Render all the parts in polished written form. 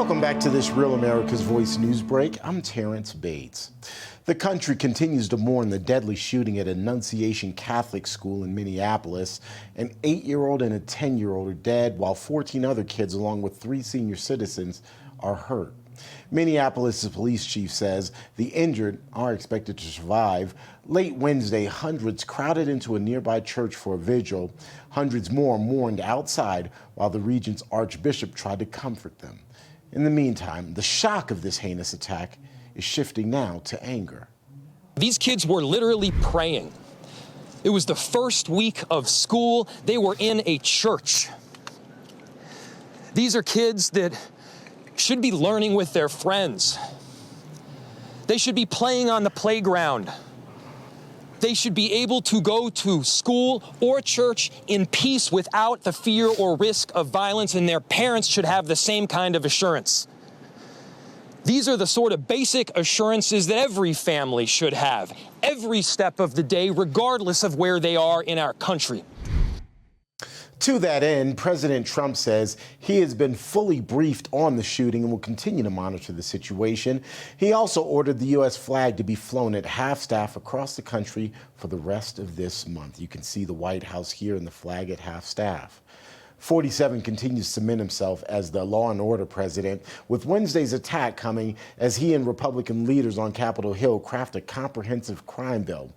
Welcome back to this Real America's Voice news break. I'm Terrence Bates. The country continues to mourn the deadly shooting at Annunciation Catholic School in Minneapolis. An 8-year-old and a 10-year-old are dead, while 14 other kids, along with 3 senior citizens, are hurt. Minneapolis' police chief says the injured are expected to survive. Late Wednesday, hundreds crowded into a nearby church for a vigil. Hundreds more mourned outside while the region's archbishop tried to comfort them. In the meantime, the shock of this heinous attack is shifting now to anger. These kids were literally praying. It was the first week of school. They were in a church. These are kids that should be learning with their friends. They should be playing on the playground. They should be able to go to school or church in peace without the fear or risk of violence, and their parents should have the same kind of assurance. These are the sort of basic assurances that every family should have, every step of the day, regardless of where they are in our country. To that end, President Trump says he has been fully briefed on the shooting and will continue to monitor the situation. He also ordered the U.S. flag to be flown at half-staff across the country for the rest of this month. You can see the White House here and the flag at half-staff. 47 continues to cement himself as the law and order president, with Wednesday's attack coming as he and Republican leaders on Capitol Hill craft a comprehensive crime bill.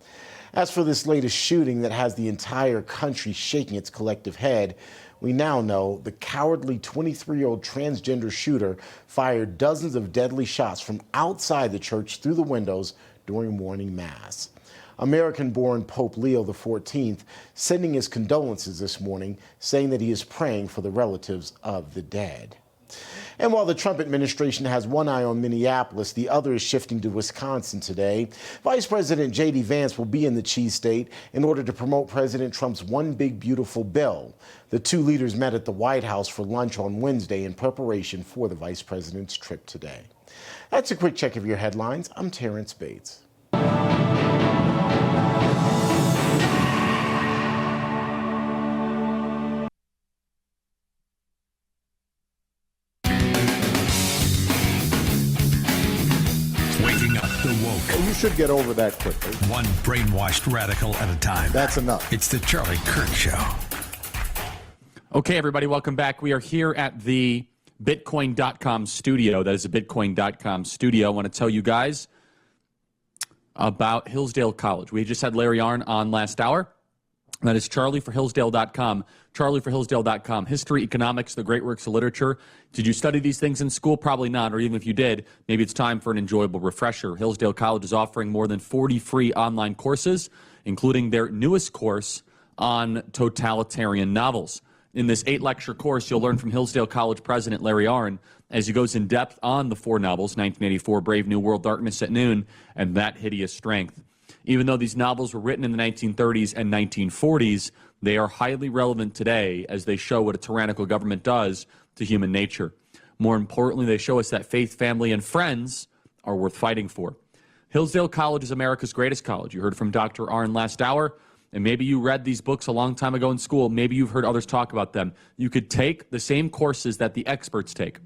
As for this latest shooting that has the entire country shaking its collective head, we now know the cowardly 23-year-old transgender shooter fired dozens of deadly shots from outside the church through the windows during morning mass. American-born Pope Leo XIV sending his condolences this morning, saying that he is praying for the relatives of the dead. And while the Trump administration has one eye on Minneapolis, the other is shifting to Wisconsin today. Vice President J.D. Vance will be in the Cheese State in order to promote President Trump's One Big Beautiful Bill. The two leaders met at the White House for lunch on Wednesday in preparation for the vice president's trip today. That's a quick check of your headlines. I'm Terrence Bates. You should get over that quickly. One brainwashed radical at a time. That's enough. It's the Charlie Kirk Show. Okay, everybody, welcome back. We are here at the Bitcoin.com studio. That is the Bitcoin.com studio. I want to tell you guys about Hillsdale College. We just had Larry Arnn on last hour. That is charlieforhillsdale.com. charlieforhillsdale.com. History, economics, the great works of literature. Did you study these things in school? Probably not, or even if you did, maybe it's time for an enjoyable refresher. Hillsdale College is offering more than 40 free online courses, including their newest course on totalitarian novels. In this 8-lecture course, you'll learn from Hillsdale College President Larry Arnn as he goes in depth on the 4 novels, 1984, Brave New World, Darkness at Noon, and That Hideous Strength. Even though these novels were written in the 1930s and 1940s, they are highly relevant today as they show what a tyrannical government does to human nature. More importantly, they show us that faith, family, and friends are worth fighting for. Hillsdale College is America's greatest college. You heard from Dr. Arnn last hour, and maybe you read these books a long time ago in school. Maybe you've heard others talk about them. You could take the same courses that the experts take.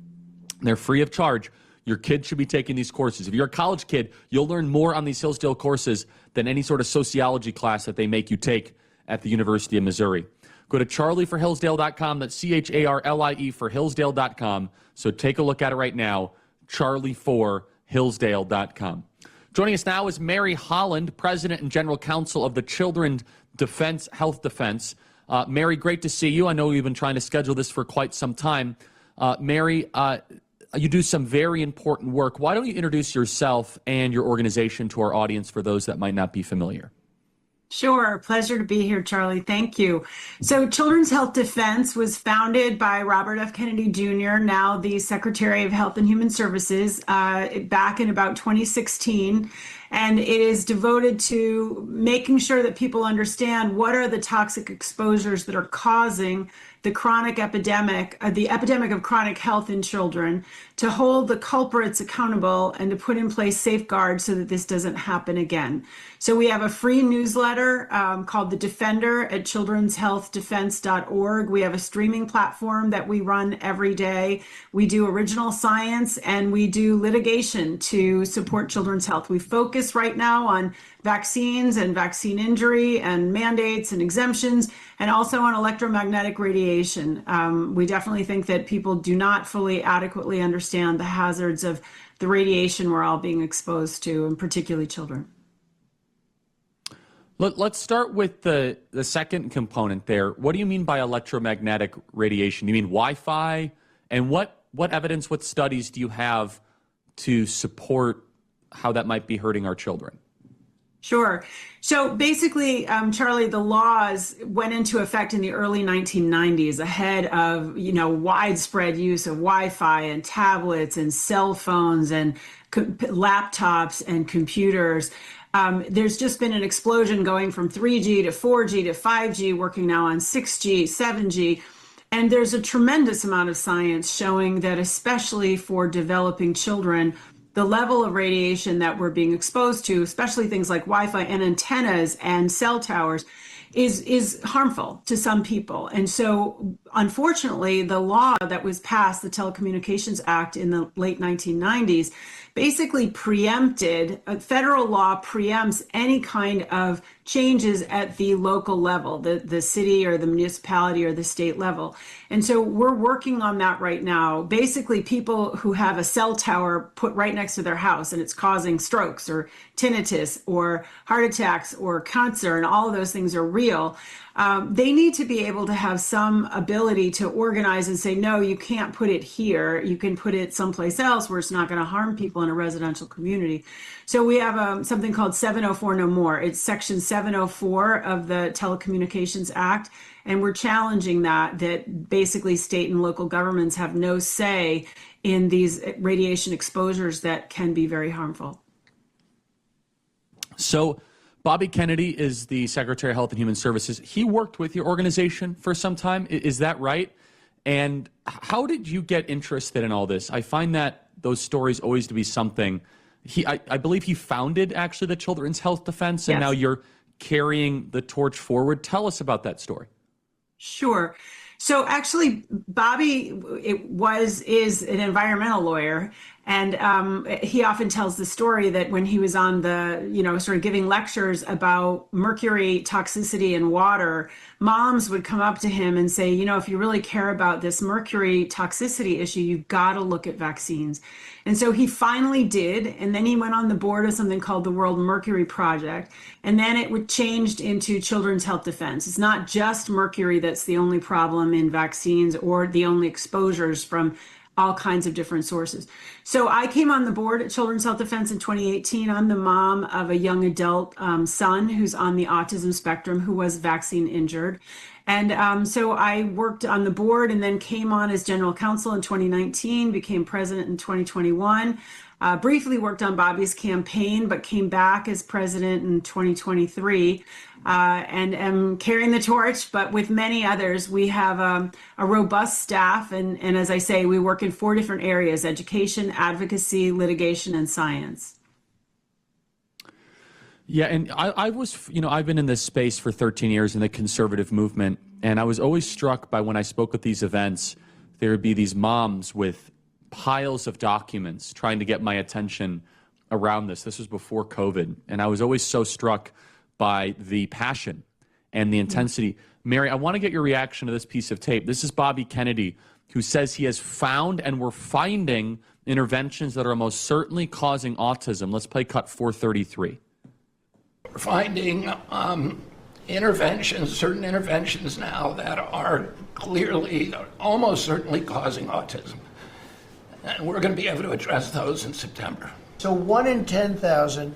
They're free of charge. Your kid should be taking these courses. If you're a college kid, you'll learn more on these Hillsdale courses than any sort of sociology class that they make you take at the University of Missouri. Go to charlieforhillsdale.com. That's CHARLIE for Hillsdale.com. So take a look at it right now, charlieforhillsdale.com. Joining us now is Mary Holland, President and General Counsel of the Children's Defense Health Defense. Mary, great to see you. I know we've been trying to schedule this for quite some time. Mary, you do some very important work. Why don't you introduce yourself and your organization to our audience for those that might not be familiar? Sure. Pleasure to be here, Charlie. Thank you. So Children's Health Defense was founded by Robert F. Kennedy Jr., now the Secretary of Health and Human Services, back in about 2016. And it is devoted to making sure that people understand what are the toxic exposures that are causing the chronic epidemic, the epidemic of chronic health in children, to hold the culprits accountable and to put in place safeguards so that this doesn't happen again. So we have a free newsletter called The Defender at childrenshealthdefense.org. We have a streaming platform that we run every day. We do original science and we do litigation to support children's health. We focus right now on vaccines and vaccine injury and mandates and exemptions, and also on electromagnetic radiation. We definitely think that people do not fully adequately understand the hazards of the radiation we're all being exposed to, and particularly children. Let's start with the second component there. What do you mean by electromagnetic radiation? Do you mean Wi-Fi? And what evidence, what studies do you have to support how that might be hurting our children? Sure. So basically, Charlie, the laws went into effect in the early 1990s ahead of, widespread use of Wi-Fi and tablets and cell phones and laptops and computers. There's just been an explosion going from 3G to 4G to 5G, working now on 6G, 7G. And there's a tremendous amount of science showing that, especially for developing children, the level of radiation that we're being exposed to, especially things like Wi-Fi and antennas and cell towers, is harmful to some people. And so, unfortunately, the law that was passed, the Telecommunications Act in the late 1990s, basically preempted, federal law preempts any kind of changes at the local level, the city or the municipality or the state level. And so we're working on that right now. Basically, people who have a cell tower put right next to their house and it's causing strokes or tinnitus or heart attacks or cancer, and all of those things are real. They need to be able to have some ability to organize and say, no, you can't put it here. You can put it someplace else where it's not going to harm people in a residential community. So we have something called 704 No More. It's Section 704 of the Telecommunications Act. And we're challenging that basically state and local governments have no say in these radiation exposures that can be very harmful. So Bobby Kennedy is the Secretary of Health and Human Services. He worked with your organization for some time. Is that right? And how did you get interested in all this? I find that those stories always to be something. I believe he founded actually the Children's Health Defense, and Yes. now you're carrying the torch forward. Tell us about that story. Sure. So actually, Bobby is an environmental lawyer, and he often tells the story that when he was on sort of giving lectures about mercury toxicity in water, moms would come up to him and say, if you really care about this mercury toxicity issue, you've got to look at vaccines. And so he finally did, and then he went on the board of something called the World Mercury Project, and then it changed into Children's Health Defense. It's not just mercury that's the only problem in vaccines or the only exposures from all kinds of different sources. So I came on the board at Children's Health Defense in 2018. I'm the mom of a young adult son who's on the autism spectrum who was vaccine injured. And so I worked on the board and then came on as general counsel in 2019, became president in 2021, briefly worked on Bobby's campaign, but came back as president in 2023. And am carrying the torch, but with many others. We have a robust staff, and as I say, we work in 4 different areas: education, advocacy, litigation, and science. Yeah, and I've been in this space for 13 years in the conservative movement, and I was always struck by when I spoke at these events, there would be these moms with piles of documents trying to get my attention around this. This was before COVID, and I was always so struck by the passion and the intensity. Mary, I want to get your reaction to this piece of tape. This is Bobby Kennedy, who says he has found and we're finding interventions that are most certainly causing autism. Let's play cut 433. We're finding certain interventions now that are clearly, almost certainly causing autism. And we're going to be able to address those in September. So 1 in 10,000,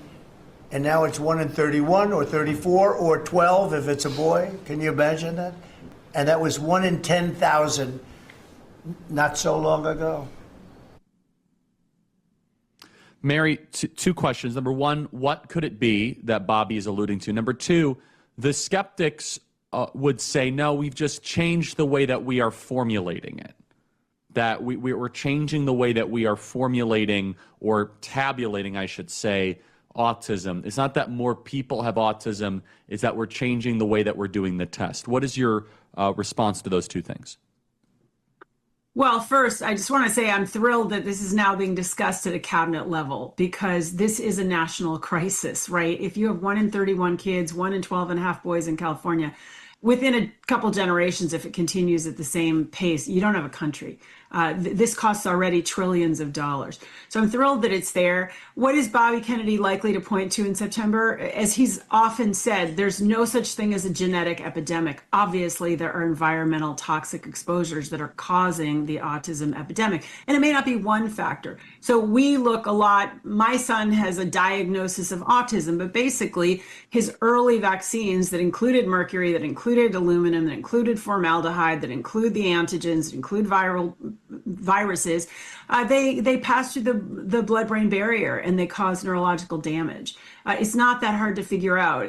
and now it's 1 in 31 or 34 or 12 if it's a boy. Can you imagine that? And that was 1 in 10,000 not so long ago. Mary, two questions. Number one, what could it be that Bobby is alluding to? Number two, the skeptics would say, no, we've just changed the way that we are formulating it. That we're changing the way that we are formulating or tabulating, I should say, autism. It's not that more people have autism, it's that we're changing the way that we're doing the test. What is your response to those two things? Well, first, I just want to say I'm thrilled that this is now being discussed at a cabinet level, because this is a national crisis, right? If you have 1 in 31 kids, 1 in 12 and a half boys in California, within a couple generations, if it continues at the same pace, you don't have a country. This costs already trillions of dollars. So I'm thrilled that it's there. What is Bobby Kennedy likely to point to in September? As he's often said, there's no such thing as a genetic epidemic. Obviously, there are environmental toxic exposures that are causing the autism epidemic. And it may not be one factor. So we look a lot, my son has a diagnosis of autism, but basically his early vaccines that included mercury, that included aluminum, that included formaldehyde, that include the antigens, that include viruses, they pass through the blood-brain barrier and they cause neurological damage. It's not that hard to figure out.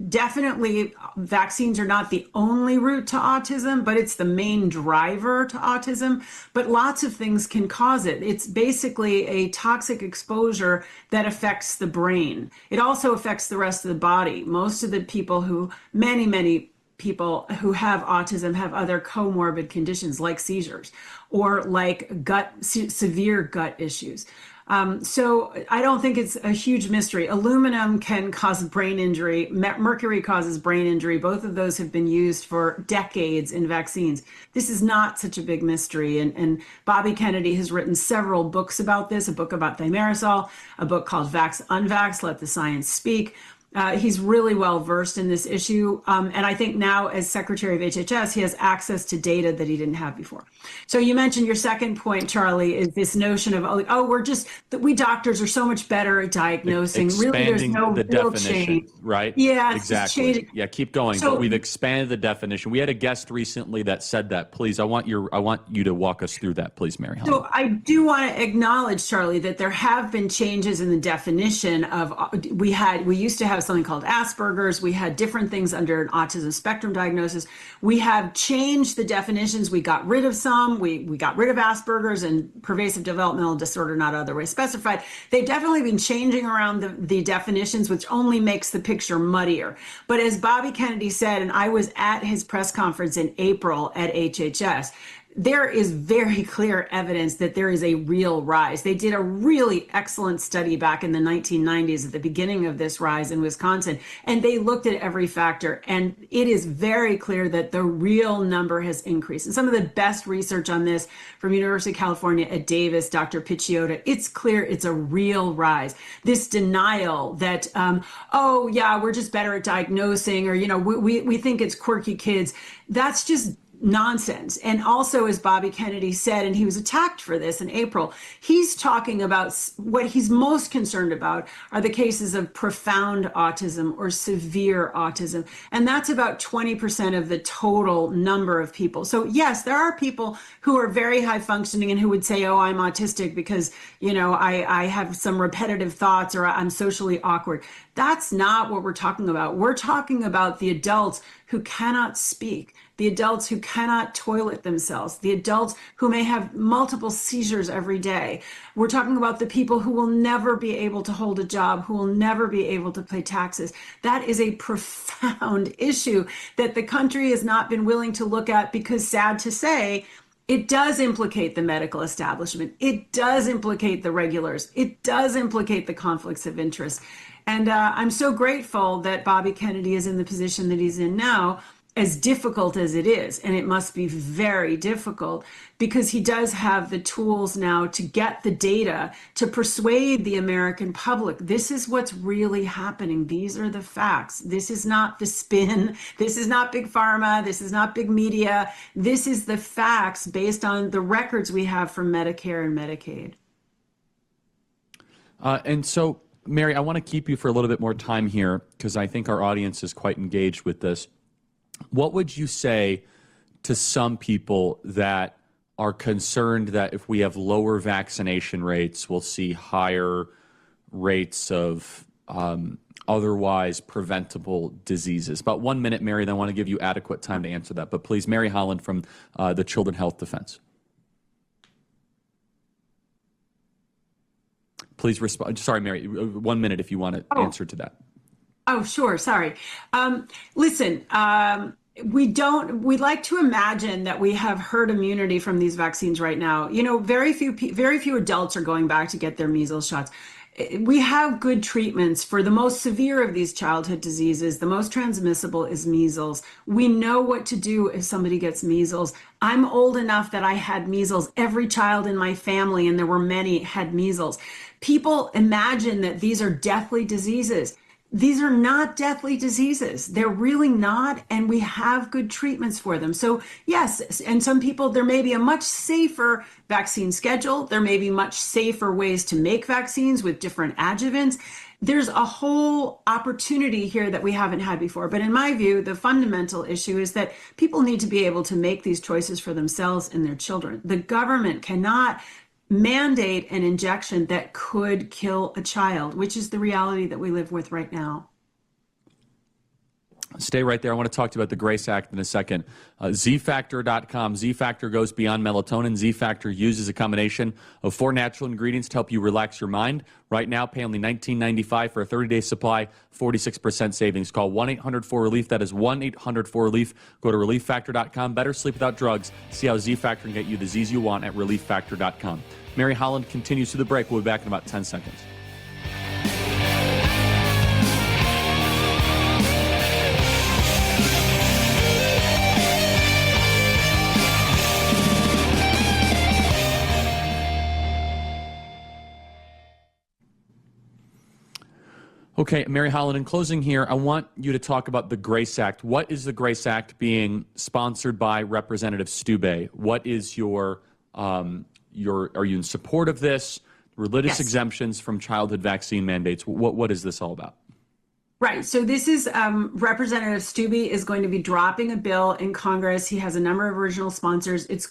Definitely, vaccines are not the only route to autism, but it's the main driver to autism. But lots of things can cause it. It's basically a toxic exposure that affects the brain. It also affects the rest of the body. Most of the people many people who have autism have other comorbid conditions like seizures or like severe gut issues. So I don't think it's a huge mystery. Aluminum can cause brain injury. Mercury causes brain injury. Both of those have been used for decades in vaccines. This is not such a big mystery. And Bobby Kennedy has written several books about this, a book about thimerosal, a book called Vax Unvax, Let the Science Speak. He's really well versed in this issue. And I think now as Secretary of HHS, he has access to data that he didn't have before. So you mentioned your second point, Charlie, is this notion of, we doctors are so much better at diagnosing. Expanding really, there's no the real definition, change. right? Yeah, exactly. Yeah, keep going. So, but we've expanded the definition. We had a guest recently that said that. Please, I want you to walk us through that, please, Mary Helen. So I do want to acknowledge, Charlie, that there have been changes in the definition of, we used to have something called Asperger's. We had different things under an autism spectrum diagnosis. We have changed the definitions. We got rid of some. We got rid of Asperger's and pervasive developmental disorder not otherwise specified. They've definitely been changing around the definitions, which only makes the picture muddier. But as Bobby Kennedy said, and I was at his press conference in April at HHS, there is very clear evidence that there is a real rise. They did a really excellent study back in the 1990s at the beginning of this rise in Wisconsin, and they looked at every factor, and it is very clear that the real number has increased. And some of the best research on this from University of California at Davis, Dr. Picciota, it's clear it's a real rise. This denial that, we're just better at diagnosing, or, we think it's quirky kids, that's just nonsense. And also, as Bobby Kennedy said, and he was attacked for this in April, he's talking about what he's most concerned about are the cases of profound autism or severe autism. And that's about 20% of the total number of people. So yes, there are people who are very high functioning and who would say, I'm autistic because, I have some repetitive thoughts or I'm socially awkward. That's not what we're talking about. We're talking about the adults who cannot speak, the adults who cannot toilet themselves, the adults who may have multiple seizures every day. We're talking about the people who will never be able to hold a job, who will never be able to pay taxes. That is a profound issue that the country has not been willing to look at because, sad to say, it does implicate the medical establishment. It does implicate the regulars. It does implicate the conflicts of interest. And I'm so grateful that Bobby Kennedy is in the position that he's in now, as difficult as it is. And it must be very difficult because he does have the tools now to get the data to persuade the American public. This is what's really happening. These are the facts. This is not the spin. This is not big pharma. This is not big media. This is the facts based on the records we have from Medicare and Medicaid. And so, Mary, I want to keep you for a little bit more time here because I think our audience is quite engaged with this. What would you say to some people that are concerned that if we have lower vaccination rates, we'll see higher rates of otherwise preventable diseases. About 1 minute, Mary, then I want to give you adequate time to answer that. But please, Mary Holland from the Children's Health Defense. Please respond. Sorry, Mary, 1 minute if you want to answer to that. Oh, sure. Sorry. Listen, we like to imagine that we have herd immunity from these vaccines right now. You know, very few adults are going back to get their measles shots. We have good treatments for the most severe of these childhood diseases. The most transmissible is measles. We know what to do if somebody gets measles. I'm old enough that I had measles. Every child in my family, and there were many, had measles. People imagine that these are deathly diseases. These are not deathly diseases. They're really not, and we have good treatments for them. So yes, and some people, there may be a much safer vaccine schedule. There may be much safer ways to make vaccines with different adjuvants. There's a whole opportunity here that we haven't had before. But in my view, the fundamental issue is that people need to be able to make these choices for themselves and their children. The government cannot mandate an injection that could kill a child, which is the reality that we live with right now. Stay right there. I want to talk to you about the GRACE Act in a second. ZFactor.com. ZFactor goes beyond melatonin. ZFactor uses a combination of 4 natural ingredients to help you relax your mind. Right now, pay only $19.95 for a 30-day supply, 46% savings. Call 1-800-4RELIEF. That is 1-800-4RELIEF. Go to ReliefFactor.com. Better sleep without drugs. See how ZFactor can get you the Z's you want at ReliefFactor.com. Mary Holland continues to the break. We'll be back in about 10 seconds. Okay, Mary Holland, in closing here, I want you to talk about the GRACE Act. What is the GRACE Act being sponsored by Representative Stubbe? What is are you in support of this? Religious exemptions from childhood vaccine mandates. What is this all about? Right. So this is Representative Stubbe is going to be dropping a bill in Congress. He has a number of original sponsors. It's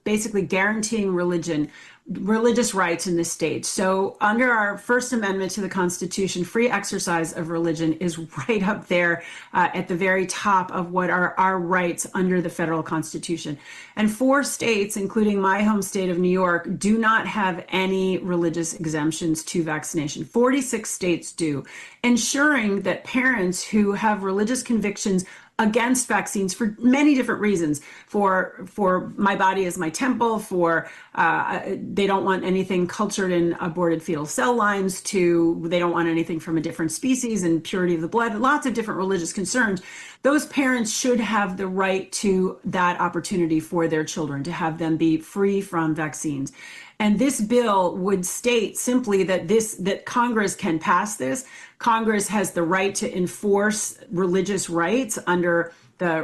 basically guaranteeing religious rights in the state. So under our First Amendment to the Constitution, free exercise of religion is right up there at the very top of what are our rights under the federal Constitution. And 4 states, including my home state of New York, do not have any religious exemptions to vaccination. 46 states do, ensuring that parents who have religious convictions against vaccines for many different reasons, for my body is my temple, for they don't want anything cultured in aborted fetal cell lines, to they don't want anything from a different species and purity of the blood, lots of different religious concerns. Those parents should have the right to that opportunity for their children, to have them be free from vaccines. And this bill would state simply that Congress can pass this. Congress has the right to enforce religious rights under the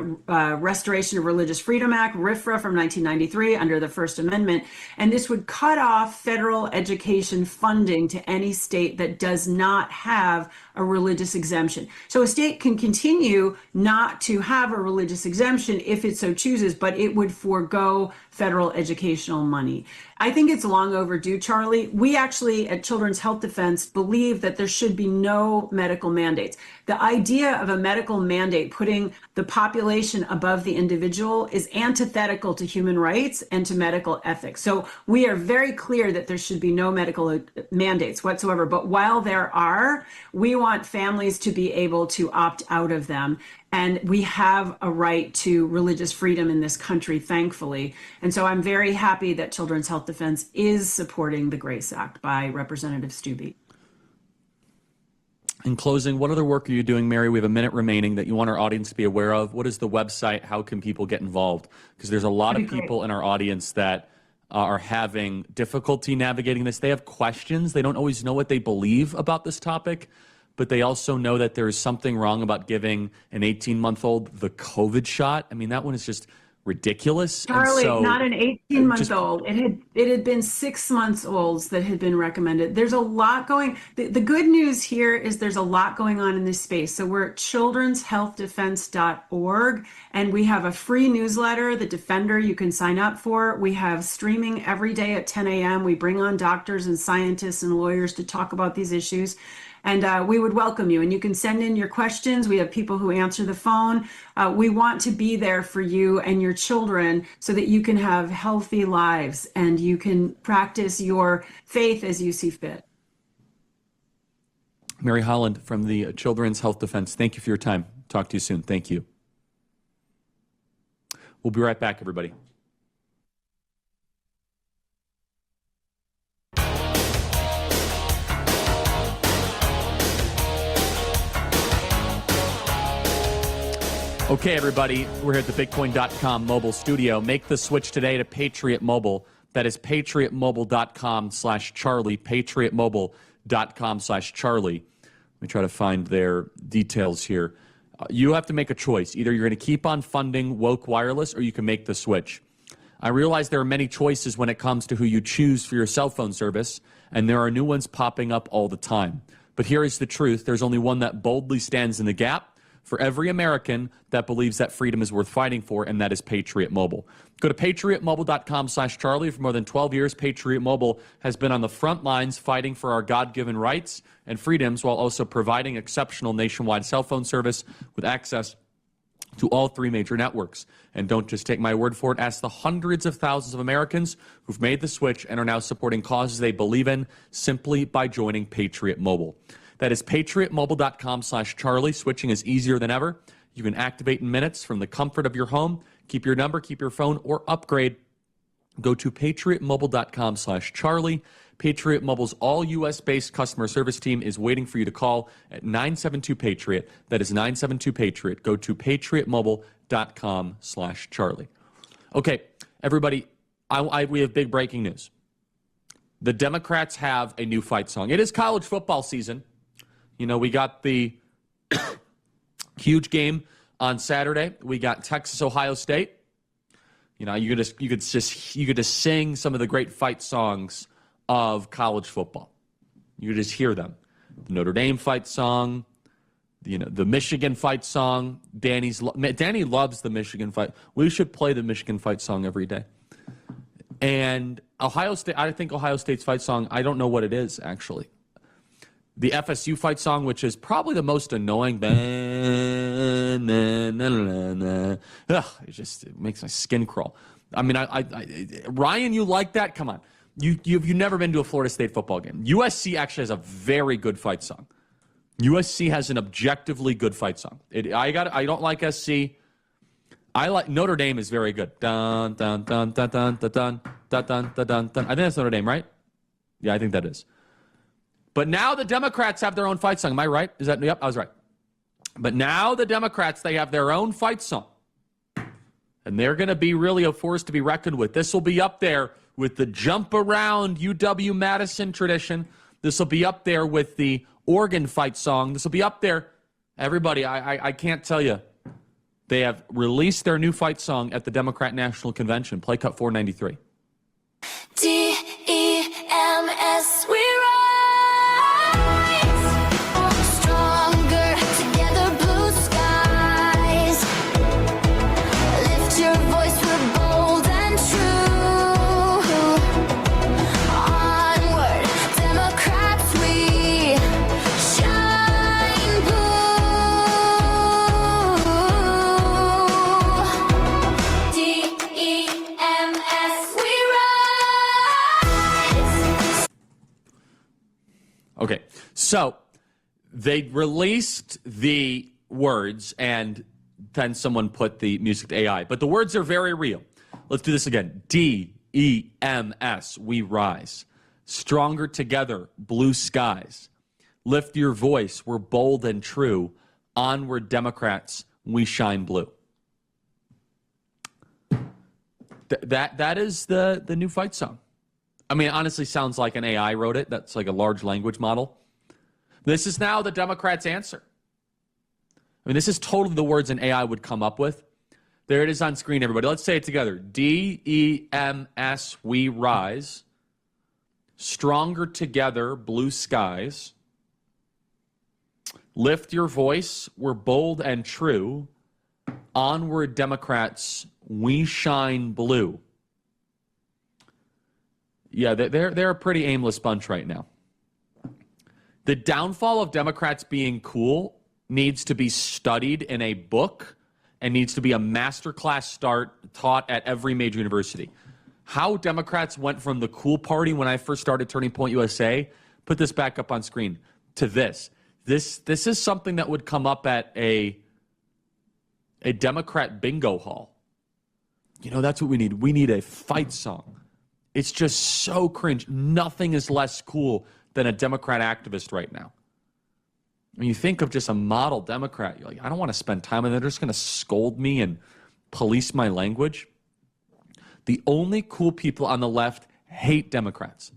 Restoration of Religious Freedom Act, RFRA from 1993, under the First Amendment. And this would cut off federal education funding to any state that does not have a religious exemption. So a state can continue not to have a religious exemption if it so chooses, but it would forego federal educational money. I think it's long overdue, Charlie. We actually at Children's Health Defense believe that there should be no medical mandates. The idea of a medical mandate putting the population above the individual is antithetical to human rights and to medical ethics. So we are very clear that there should be no medical mandates whatsoever. But while there are, we want families to be able to opt out of them. And we have a right to religious freedom in this country, thankfully. And so I'm very happy that Children's Health Defense is supporting the GRACE Act by Representative Stubbe. In closing, what other work are you doing, Mary? We have a minute remaining that you want our audience to be aware of. What is the website? How can people get involved? Because there's a lot of people in our audience that are having difficulty navigating this. They have questions. They don't always know what they believe about this topic, but they also know that there is something wrong about giving an 18-month-old the COVID shot. I mean, that one is just ridiculous. Charlie, and so, not an 18-month-old. It had been 6 months olds that had been recommended. There's a lot going. The good news here is there's a lot going on in this space. So we're at childrenshealthdefense.org, and we have a free newsletter, The Defender, you can sign up for. We have streaming every day at 10 a.m. We bring on doctors and scientists and lawyers to talk about these issues. And we would welcome you. And you can send in your questions. We have people who answer the phone. We want to be there for you and your children so that you can have healthy lives and you can practice your faith as you see fit. Mary Holland from the Children's Health Defense, thank you for your time. Talk to you soon. Thank you. We'll be right back, everybody. Okay, everybody, we're here at the Bitcoin.com mobile studio. Make the switch today to Patriot Mobile. That is patriotmobile.com/Charlie, patriotmobile.com/Charlie. Let me try to find their details here. You have to make a choice. Either you're going to keep on funding woke wireless or you can make the switch. I realize there are many choices when it comes to who you choose for your cell phone service, and there are new ones popping up all the time. But here is the truth. There's only one that boldly stands in the gap for every American that believes that freedom is worth fighting for, and that is Patriot Mobile. Go to patriotmobile.com/Charlie. For more than 12 years, Patriot Mobile has been on the front lines fighting for our God-given rights and freedoms while also providing exceptional nationwide cell phone service with access to all three major networks. And don't just take my word for it. Ask the hundreds of thousands of Americans who've made the switch and are now supporting causes they believe in simply by joining Patriot Mobile. That is patriotmobile.com/Charlie. Switching is easier than ever. You can activate in minutes from the comfort of your home. Keep your number, keep your phone, or upgrade. Go to patriotmobile.com/Charlie. Patriot Mobile's all U.S.-based customer service team is waiting for you to call at 972-PATRIOT. That is 972-PATRIOT. Go to patriotmobile.com/Charlie. Okay, everybody, we have big breaking news. The Democrats have a new fight song. It is college football season. You know, we got the huge game on Saturday. We got Texas, Ohio State. You know, you could just sing some of the great fight songs of college football. You could just hear them. The Notre Dame fight song, the Michigan fight song. Danny loves the Michigan fight. We should play the Michigan fight song every day. And Ohio State, I think Ohio State's fight song, I don't know what it is, actually. The FSU fight song, which is probably the most annoying. It makes my skin crawl. I mean, Ryan, you like that? Come on. You've never been to a Florida State football game. USC actually has a very good fight song. USC has an objectively good fight song. I don't like SC. I like Notre Dame is very good. Dun dun dun dun dun dun dun dun dun dun dun. I think that's Notre Dame, right? Yeah, I think that is. But now the Democrats have their own fight song. Am I right? Yep, I was right. But now the Democrats, they have their own fight song. And they're going to be really a force to be reckoned with. This will be up there with the jump around UW-Madison tradition. This will be up there with the Oregon fight song. This will be up there. Everybody, I can't tell you. They have released their new fight song at the Democrat National Convention. Play cut 493. DEMS, we rise. Stronger together, blue skies. Lift your voice, we're bold and true. Onward, Democrats, we shine blue. DEMS, we rise. Okay, so they released the words and then someone put the music to AI. But the words are very real. Let's do this again. DEMS, we rise. Stronger together, blue skies. Lift your voice, we're bold and true. Onward, Democrats, we shine blue. That is the new fight song. I mean, it honestly sounds like an AI wrote it. That's like a large language model. This is now the Democrats' answer. I mean, this is totally the words an AI would come up with. There it is on screen, everybody. Let's say it together. DEMS, we rise. Stronger together, blue skies. Lift your voice, we're bold and true. Onward, Democrats, we shine blue. Yeah, they're a pretty aimless bunch right now. The downfall of Democrats being cool needs to be studied in a book and needs to be a masterclass taught at every major university. How Democrats went from the cool party when I first started Turning Point USA, put this back up on screen, to this. This is something that would come up at a Democrat bingo hall. You know, that's what we need. We need a fight song. It's just so cringe. Nothing is less cool than a Democrat activist right now. When you think of just a model Democrat, you're like, I don't want to spend time and they're just going to scold me and police my language. The only cool people on the left hate Democrats.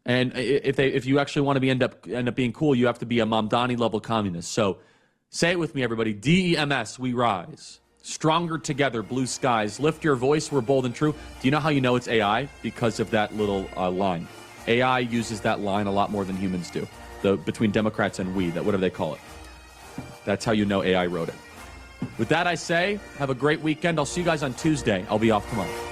And if you actually want to end up being cool, you have to be a Mamdani level communist. So say it with me, everybody. DEMS, we rise. Stronger together, blue skies. Lift your voice, we're bold and true. Do you know how you know it's AI? Because of that little line. AI uses that line a lot more than humans do. Between Democrats and we, whatever they call it. That's how you know AI wrote it. With that, I say, have a great weekend. I'll see you guys on Tuesday. I'll be off tomorrow.